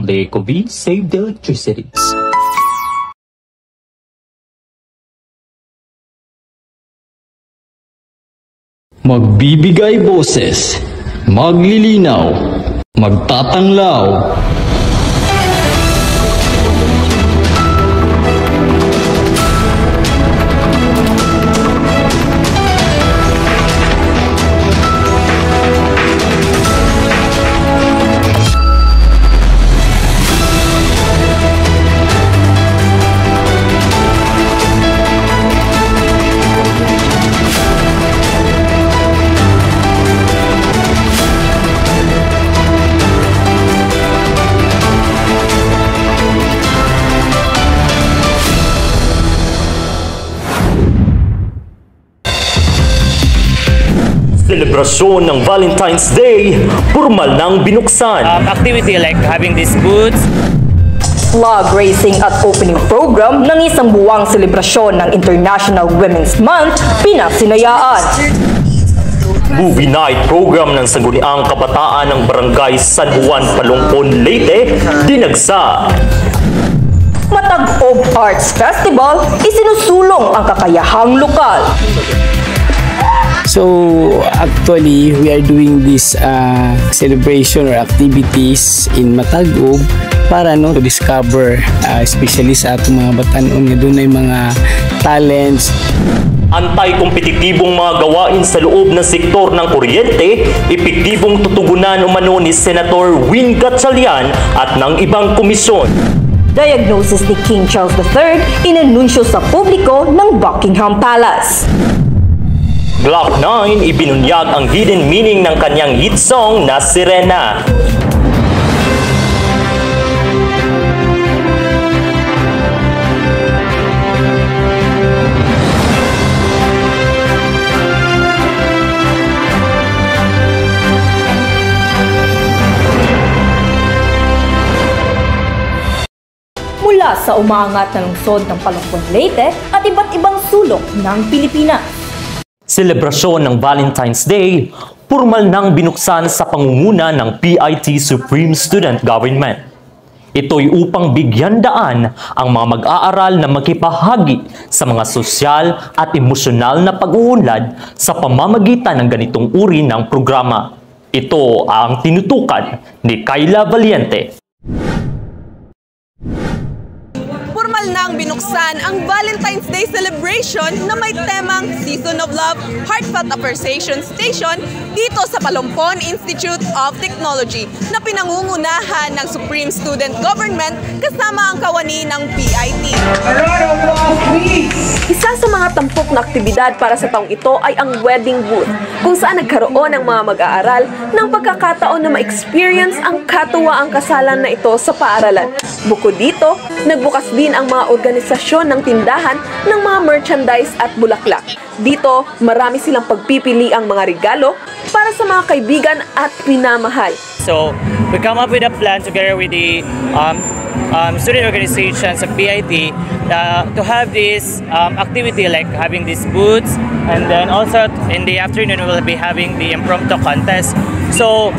from the Ecovi Save the Electricity. Magbibigay boses, maglilinaw, magtatanglaw. Selebrasyon ng Valentine's Day, formal nang binuksan. Activity like having these booths. Flag racing at opening program ng isang buwang selebrasyon ng International Women's Month, pinasinayaan. Movie night program ng Sangguniang Kabataan ng Barangay San Juan, Palongpon, Leyte, dinagsa. Matag-og Arts Festival, isinusulong ang kakayahang lokal. So actually, we are doing this celebration or activities in Matag-og para to discover, especially sa atong mga batanon nga doon ay mga talents. Antay-kompetitibong mga gawain sa loob ng sektor ng kuryente, epektibong tutugunan umano ni Senator Win Gatchalian at ng ibang komisyon. Diagnosis ni King Charles III inanunsyo sa publiko ng Buckingham Palace. Glock 9 ibinunyag ang hidden meaning ng kanyang hit song na Sirena. Mula sa umaangat na lungsod ng Palongpon, Leyte at iba't ibang sulok ng Pilipinas. Selebrasyon ng Valentine's Day, formal nang binuksan sa pangunguna ng PIT Supreme Student Government. Ito'y upang bigyan daan ang mga mag-aaral na makipahagi sa mga sosyal at emosyonal na pag-uunlad sa pamamagitan ng ganitong uri ng programa. Ito ang tinutukan ni Kayla Valiente. Formal nang binuksan ang Valentine's Day celebration na may temang Season of Love Heartfelt Appreciation Station dito sa Palongpon Institute of Technology na pinangungunahan ng Supreme Student Government kasama ang kawani ng PIT. Isa sa mga tampok na aktibidad para sa taong ito ay ang wedding booth, kung saan nagkaroon ng mga mag-aaral ng pagkakataon na ma-experience ang katuwaang kasalan na ito sa paaralan. Bukod dito, nagbukas din ang mga organisasyon ng tindahan ng mga merchandise at bulaklak. Dito, marami silang pagpipili ang mga regalo para sa mga kaibigan at pinamahal. So, we come up with a plan together with the student organizations of PIT to have this activity like having these booths, and then also in the afternoon we will be having the impromptu contest. So,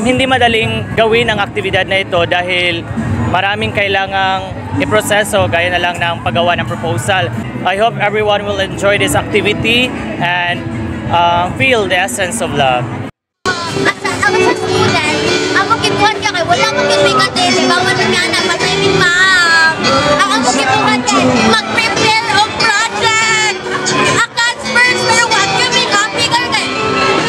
hindi madaling gawin ang aktibidad na ito dahil maraming kailangang iproseso gaya na lang ng paggawa ng proposal. I hope everyone will enjoy this activity and feel the essence of love. Ako sa student, ako kinuhan ka kay wala kong kaibigan din, bawal na nga na, pataymin ma'am. Ako kinuhan din, mag-prepare of project. Akats first, pero what giving happy ka kay,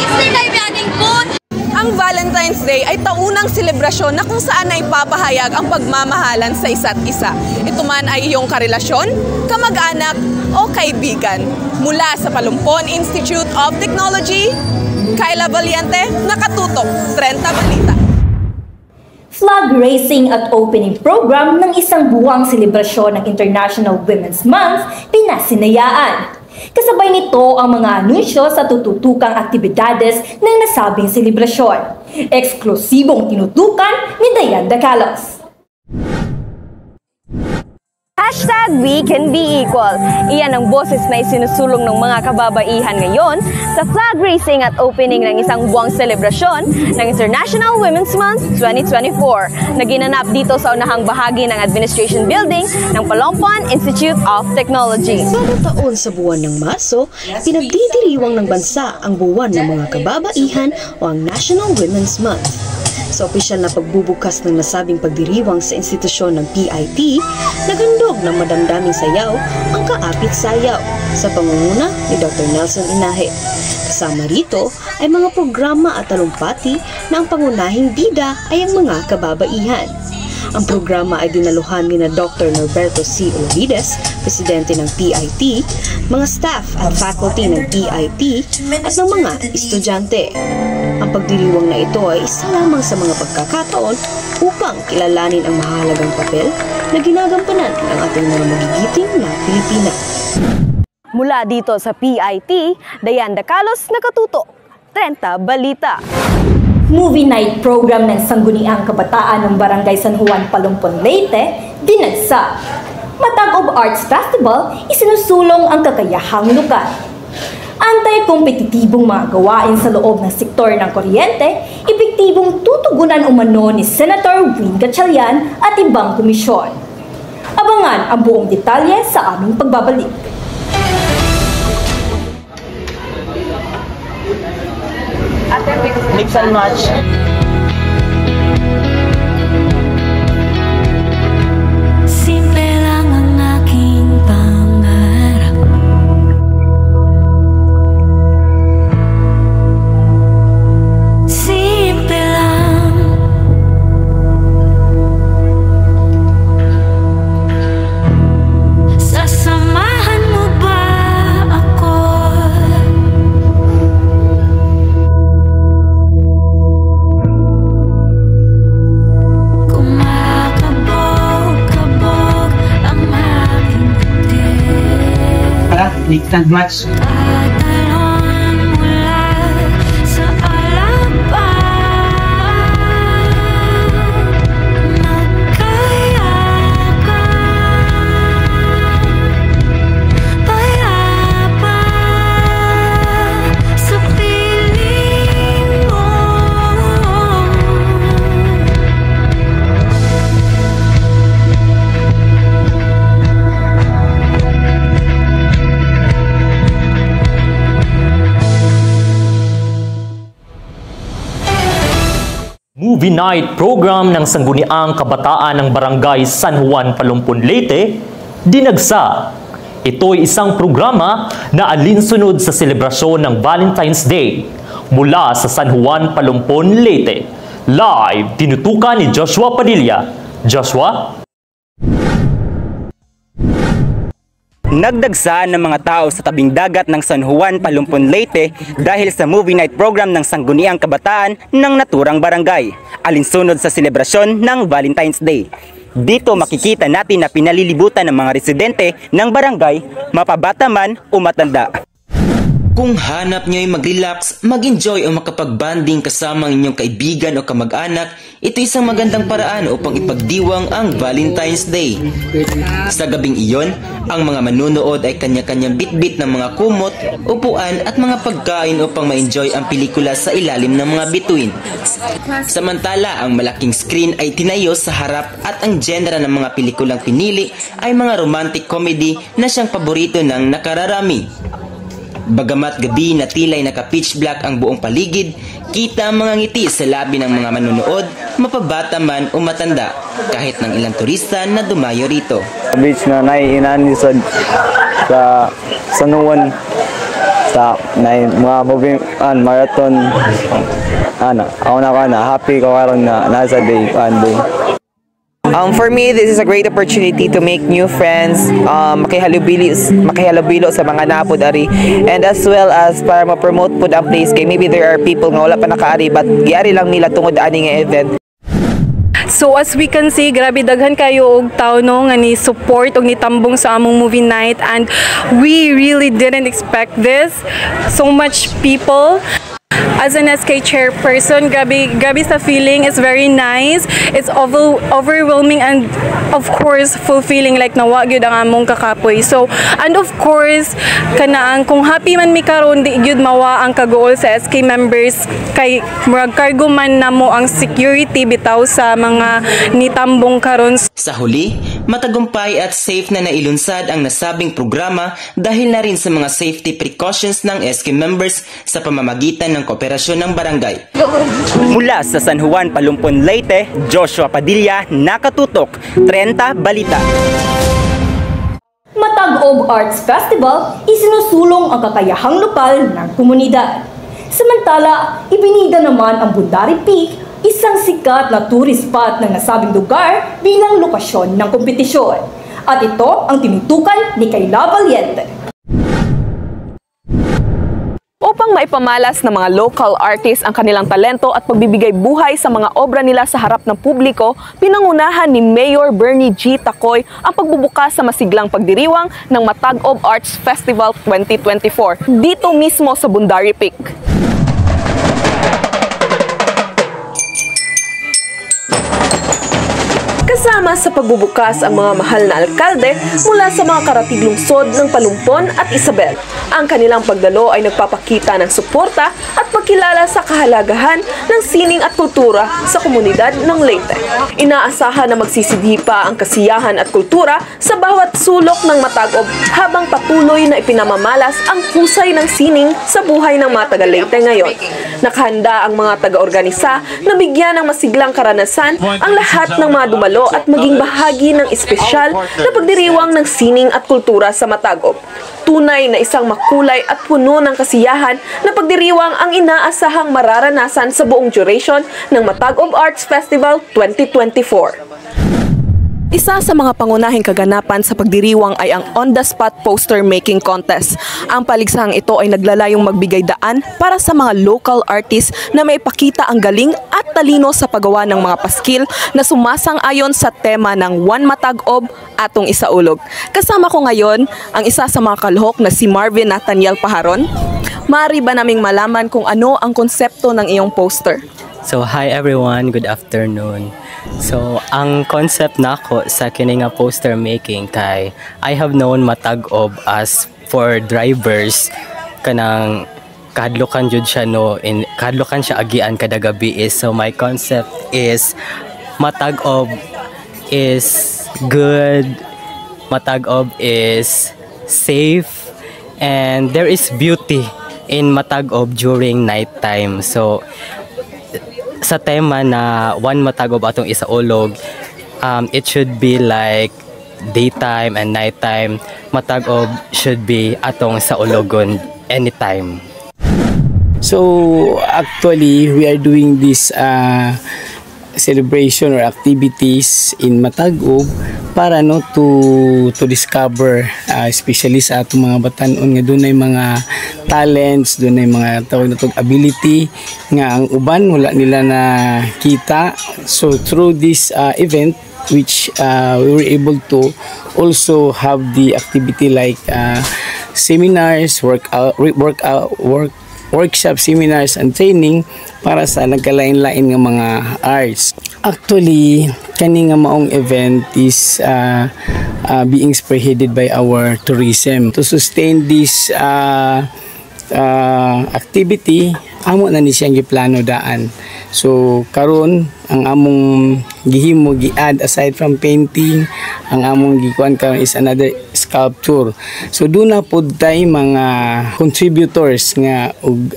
it's the running good. Ang Valentine's Day ay taunang selebrasyon na kung saan ay papahayag ang pagmamahalan sa isa't isa. Ito man ay iyong karelasyon, kamag-anak o kaibigan. Mula sa Palongpon Institute of Technology, Kayla Valiente, nakatutok, 30 Balita. Flag racing at opening program ng isang buwang selebrasyon ng International Women's Month, pinasinayaan. Kasabay nito ang mga anunsyo sa tututukang aktibidades ng nasabing selebrasyon. Eksklusibong tinutukan ni Dayan Dacalos. #WeCanBeEqual. Iyan ang boses na isinusulong ng mga kababaihan ngayon sa flag raising at opening ng isang buwang selebrasyon ng International Women's Month 2024 na ginanap dito sa unahang bahagi ng Administration Building ng Palompon Institute of Technology. Kada taon sa buwan ng Marso, pinagdidiriwang ng bansa ang buwan ng mga kababaihan o ang National Women's Month. Sa opisyal na pagbubukas ng nasabing pagdiriwang sa institusyon ng PIT, nagandog ng madamdaming sayaw ang Kaapit Sayaw sa pangunguna ni Dr. Nelson Inahe. Kasama rito ay mga programa at talumpati na ang pangunahing bida ay ang mga kababaihan. Ang programa ay dinaluhan ni na Dr. Norberto C. Olavides, presidente ng PIT, mga staff at faculty ng PIT at ng mga estudyante. Ang pagdiriwang na ito ay isa lamang sa mga pagkakataon upang kilalanin ang mahalagang papel na ginagampanan ng ating mga magigiting na Pilipina. Mula dito sa PIT, Dayan Dacalos, nakatuto, 30 Balita. Movie night program ng Sangguniang Kabataan ng Barangay San Juan, Palompon, Leyte, dinagsa. Matag of Arts Festival, isinusulong ang kakayahang lokal. Anti-kompetitibong mga gawain sa loob ng sektor ng kuryente, epektibong tutugunan umano ni Senator Win Gatchalian at ibang komisyon. Abangan ang buong detalye sa aming pagbabalik. Mix and match. Simple lang ang aking pangarap. Simple lang. Sasamahan mo ba ako? Mix and match. Movie night program ng Sangguniang Kabataan ng Barangay San Juan, Palompon, Leyte, dinagsa. Ito ay isang programa na alinsunod sa selebrasyon ng Valentine's Day mula sa San Juan, Palompon, Leyte. Live, tinutukan ni Joshua Padilla. Joshua? Nagdagsaan ng mga tao sa tabing dagat ng San Juan, Palompon, Leyte dahil sa movie night program ng Sangguniang Kabataan ng naturang barangay, alinsunod sa selebrasyon ng Valentine's Day. Dito makikita natin na pinalilibutan ng mga residente ng barangay, mapabata man o matanda. Kung hanap nyo ay mag-relax, mag-enjoy o makapag-banding kasama ang inyong kaibigan o kamag-anak, ito isang magandang paraan upang ipagdiwang ang Valentine's Day. Sa gabing iyon, ang mga manunood ay kanya-kanyang bitbit ng mga kumot, upuan at mga pagkain upang ma-enjoy ang pelikula sa ilalim ng mga bituin. Samantala, ang malaking screen ay tinayo sa harap at ang genre ng mga pelikulang pinili ay mga romantic comedy na siyang paborito ng nakararami. Bagamat gabi na tila'y naka-pitch black ang buong paligid, kita ang mga ngiti sa labi ng mga manunood, mapabata man o matanda, kahit ng ilang turista na dumayo rito. Beach na naiinanisod sa San Juan, sa mga movie marathon, ako na happy ko karon na nasa day. For me, this is a great opportunity to make new friends, makihalubilo sa mga napod ari, and as well as para ma-promote po ang place kay maybe there are people nga wala pa nakaari but giari lang nila tungod ani nga event. So as we can see, grabe daghan kayo og tao no nga ni support og ni tambong sa among movie night, and we really didn't expect this. So much people. As an SK chairperson, grabe sa feeling. It's very nice. It's overwhelming and of course fulfilling, like nawa gyud ang among kakapoy. So, and of course kanaan kung happy man mi karon di gyud mawa ang kagool sa SK members kay murag cargo man namo ang security bitaw sa mga nitambong karon. Sa huli, matagumpay at safe na nailunsad ang nasabing programa dahil na rin sa mga safety precautions ng SK members sa pamamagitan ng kooperasyon ng barangay. Mula sa San Juan, Palumpon, Leyte, Joshua Padilla, Nakatutok, 30 Balita. Matag-Ob Arts Festival, isinusulong ang kakayahang lokal ng komunidad. Samantala, ibinida naman ang Bundari Peak, isang sikat na tourist spot ng nasabing lugar bilang lokasyon ng kompetisyon. At ito ang tinutukan ni Kayla Valiente. Upang maipamalas ng mga local artists ang kanilang talento at pagbibigay buhay sa mga obra nila sa harap ng publiko, pinangunahan ni Mayor Bernie G. Tacoy ang pagbubukas sa masiglang pagdiriwang ng Matag-Ob Arts Festival 2024 dito mismo sa Bundari Peak. Kasama sa pagbubukas ang mga mahal na alkalde mula sa mga karatig lungsod ng Palumpon at Isabel. Ang kanilang pagdalo ay nagpapakita ng suporta at pagkilala sa kahalagahan ng sining at kultura sa komunidad ng Leyte. Inaasahan na magsisidhi pa ang kasiyahan at kultura sa bawat sulok ng Matag-Ob habang patuloy na ipinamamalas ang husay ng sining sa buhay ng mga taga-Leyte ngayon. Nakahanda ang mga taga-organisa na bigyan ng masiglang karanasan ang lahat ng mga dumalo at maging bahagi ng espesyal na pagdiriwang ng sining at kultura sa Matag-Ob. Tunay na isang makulay at puno ng kasiyahan na pagdiriwang ang inaasahang mararanasan sa buong duration ng Matag-Ob Arts Festival 2024. Isa sa mga pangunahing kaganapan sa pagdiriwang ay ang on-the-spot poster making contest. Ang paligsahang ito ay naglalayong magbigay daan para sa mga local artists na may ipakita ang galing at talino sa paggawa ng mga paskil na sumasang-ayon sa tema ng One Matag-Ob, Atong Isaulog. Kasama ko ngayon ang isa sa mga kalahok na si Marvin Nathaniel Paharon. Maaari ba naming malaman kung ano ang konsepto ng iyong poster? So, hi everyone, good afternoon. So, ang concept nako sa kini nga poster making kay I have known Matag-Ob as for drivers kanang kahadlukan jud siya kahadlukan siya agian kada gabi is. So my concept is Matag-Ob is good, Matag-Ob is safe, and there is beauty in Matag-Ob during night time. So sa tema na One Matag-Ob Atong Isaulog, it should be like daytime and nighttime. Matag-Ob should be atong saulogon anytime. So actually we are doing this celebration or activities in Matag-Ob para to discover especially sa atong mga batanon nga dunay mga talents, dunay mga tawag na ability nga ang uban wala nila na kita. So through this event which we were able to also have the activity like seminars, workshop, seminars, and training para sa nagkalain-lain ng mga arts. Actually, kani nga maong event is being spearheaded by our tourism. To sustain this activity, amo na ni siyang giplano daan. So karon ang among gihimo giad aside from painting, ang among gikuan karon is another sculpture. So do na pod tay mga contributors nga ug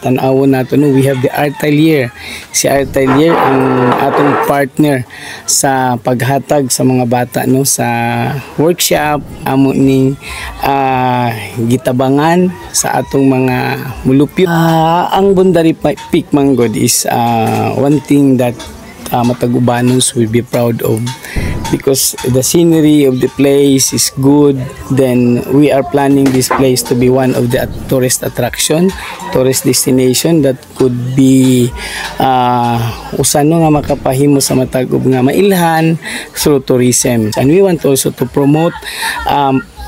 tan-awon nato no, we have the Artelier. Si Artelier ang atong partner sa paghatag sa mga bata no sa workshop amo ning gitabangan sa atong mga mulupyo. Ang Bundari Peak Manggod is one thing that Matag-Obanons will be proud of, because the scenery of the place is good. Then we are planning this place to be one of the tourist attraction, tourist destination that could be usano nga makapahimo sa Matag-Ob nga mailhan through tourism. And we want also to promote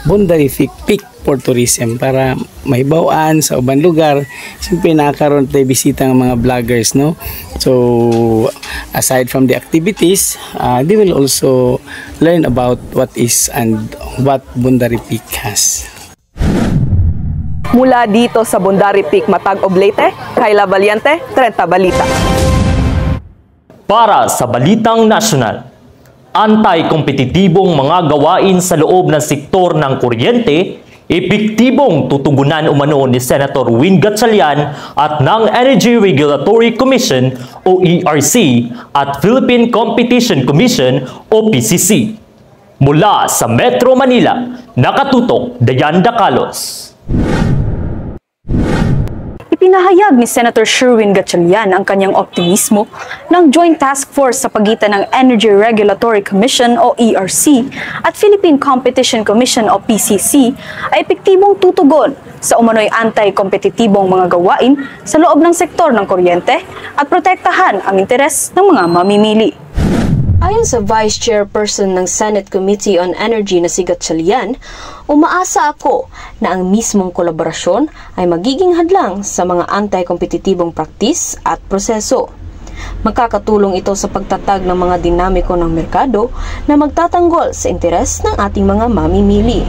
Bundari Peak for tourism para may bawaan sa ubang lugar. Siyempre nakakaroon tayo bisita ng mga vloggers, no? So aside from the activities, they will also learn about what is and what Boundary Peak has. Mula dito sa Boundary Peak, Matag Oblate, Kayla Valiente, 30 Balita. Para sa Balitang Nasyonal, anti-kompetitibong mga gawain sa loob ng sektor ng kuryente, epektibong tutugunan umano ni Senator Win Gatchalian at ng Energy Regulatory Commission o ERC at Philippine Competition Commission o PCC. Mula sa Metro Manila, nakatutok Dayan Dacalos. Ipinahayag ni Senator Sherwin Gatchalian ang kanyang optimismo ng Joint Task Force sa pagitan ng Energy Regulatory Commission o ERC at Philippine Competition Commission o PCC ay epektibong tutugon sa umano'y anti-kompetitibong mga gawain sa loob ng sektor ng kuryente at protektahan ang interes ng mga mamimili. Ayon sa Vice Chairperson ng Senate Committee on Energy na si Gatchalian, umaasa ako na ang mismong kolaborasyon ay magiging hadlang sa mga anti-kompetitibong praktis at proseso. Magkakatulong ito sa pagtatag ng mga dinamiko ng merkado na magtatanggol sa interes ng ating mga mamimili.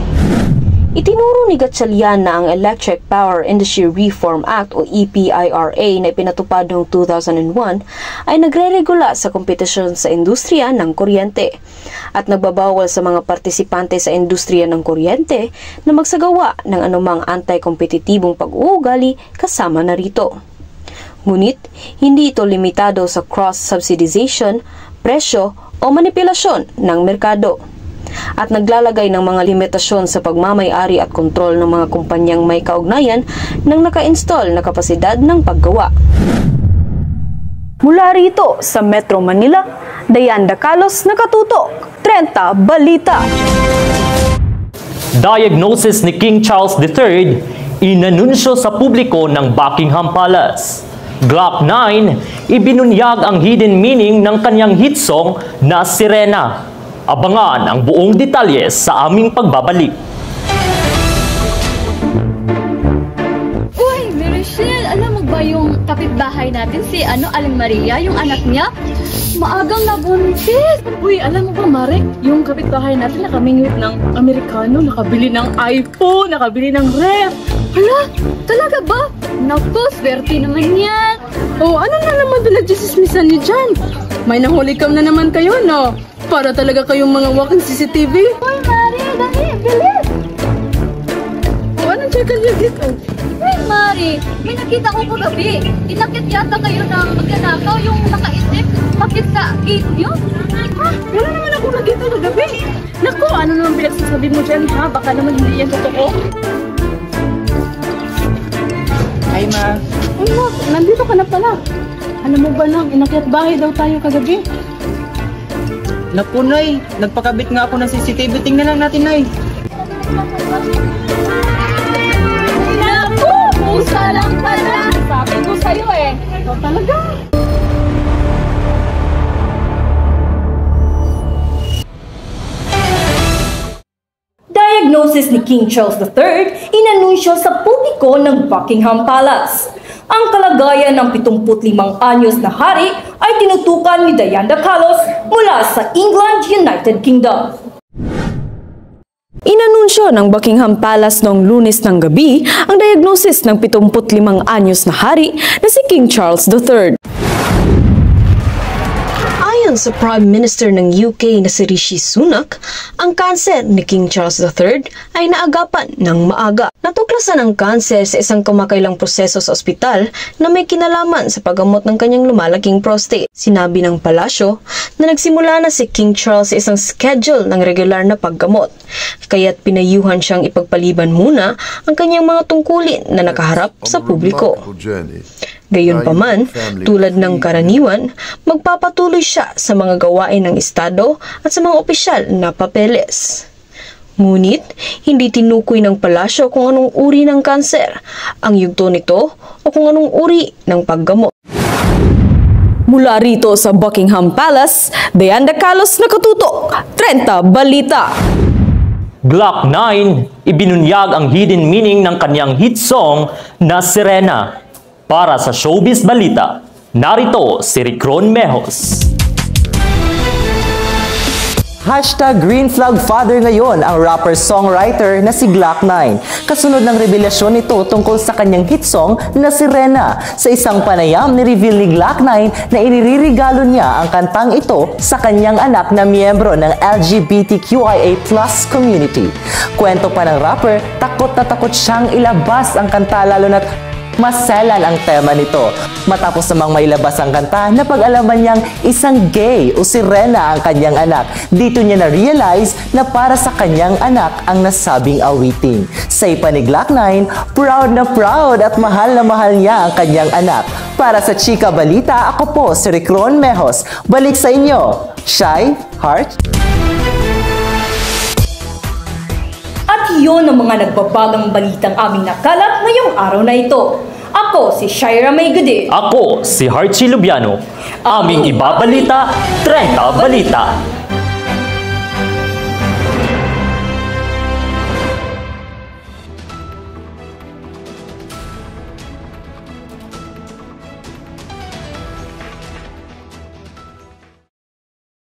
Itinuro ni Gatchalian na ang Electric Power Industry Reform Act o EPIRA na ipinatupad noong 2001 ay nagre-regula sa kompetisyon sa industriya ng kuryente at nagbabawal sa mga partisipante sa industriya ng kuryente na magsagawa ng anumang anti-kompetitibong pag-uugali kasama na rito. Ngunit, hindi ito limitado sa cross-subsidization, presyo o manipulasyon ng merkado. At naglalagay ng mga limitasyon sa pagmamay-ari at kontrol ng mga kumpanyang may kaugnayan ng naka-install na kapasidad ng paggawa. Mula rito sa Metro Manila, Dayan Dacalos, nakatutok 30 Balita. Diagnosis ni King Charles III, inanunsyo sa publiko ng Buckingham Palace. Glock 9, ibinunyag ang hidden meaning ng kanyang hit song na Sirena. Abangan ang buong detalye sa aming pagbabalik. Uy, Michelle, alam mo ba yung kapitbahay natin, si Aling Maria, yung anak niya? Maagang nabuntis. Uy, alam mo ba, Marek, yung kapitbahay natin nakamingwit ng Amerikano, nakabili ng iPhone, nakabili ng ref. Hala, talaga ba? Naku, swerte naman yan. Oh, ano na naman pinagsisismisan niyo dyan? May nahulikam na naman kayo, no? Para talaga kayong mga walking CCTV. Uy, Mari, dali, bilis! O, anong check niyo dito? Uy, Mari, may nakita ko kagabi. Inakit yata kayo ng magnanakaw yung nakaisip. Bakit sa gate niyo? Ha? Wala naman ako nakita kagabi. Naku, ano naman pinagsasabi mo dyan, ha? Baka naman hindi yan totoo. Hi, Ma. Uy, Ma, nandito ka na pala. Alam mo ba lang, inakyat bahay daw tayo kagabi. Naku, Nay. Nagpakabit nga ako ng CCTV. Tingnan lang natin, Nay. Naku! Pusa lang pala! Sabi ko sa'yo eh. Ito talaga. Diagnosis ni King Charles III, inanunsyo sa publiko ng Buckingham Palace. Ang kalagayan ng 75 anyos na hari ay tinutukan ni Dayan Dacalos mula sa England, United Kingdom. Inanunsyo ng Buckingham Palace noong Lunes ng gabi ang diagnosis ng 75 anyos na hari na si King Charles III. Ayon sa Prime Minister ng UK na si Rishi Sunak, ang kanser ni King Charles III ay naagapan ng maaga. Natuklasan ang kanser sa isang kamakailang proseso sa ospital na may kinalaman sa paggamot ng kanyang lumalaking prostate. Sinabi ng palasyo na nagsimula na si King Charles sa isang schedule ng regular na paggamot, kaya't pinayuhan siyang ipagpaliban muna ang kanyang mga tungkulin na nakaharap sa publiko. Gayunpaman, tulad ng karaniwan, magpapatuloy siya sa mga gawain ng estado at sa mga opisyal na papeles. Ngunit, hindi tinukoy ng palasyo kung anong uri ng kanser, ang yugto nito o kung anong uri ng paggamot. Mula rito sa Buckingham Palace, Dayan Dacalos, nakatutok 30 Balita. Glock 9, ibinunyag ang hidden meaning ng kanyang hit song na Sirena. Para sa Showbiz Balita, narito si Ricron Mejos. Hashtag Green Flag Father ngayon ang rapper-songwriter na si Glock 9. Kasunod ng revelasyon nito tungkol sa kanyang hit song na Sirena. Sa isang panayam, ni-reveal ni Glock 9 na iniririgalo niya ang kantang ito sa kanyang anak na miyembro ng LGBTQIA+ community. Kwento pa ng rapper, takot na takot siyang ilabas ang kanta lalo na't maselan ang tema nito. Matapos namang mailabas ang kanta, napag-alaman niyang isang gay o sirena ang kanyang anak. Dito niya na-realize na para sa kanyang anak ang nasabing awiting. Sa ipa ni Glock 9, proud na proud at mahal na mahal niya ang kanyang anak. Para sa Chika Balita, ako po si Ricron Mejos. Balik sa inyo, Shy Heart. At yun ang mga nagbabagang balitang aming nakalap ngayong araw na ito. Ako si Shaira Maygudi. Ako si Harchie Lubiano. Aming ibabalita, 30 Balita.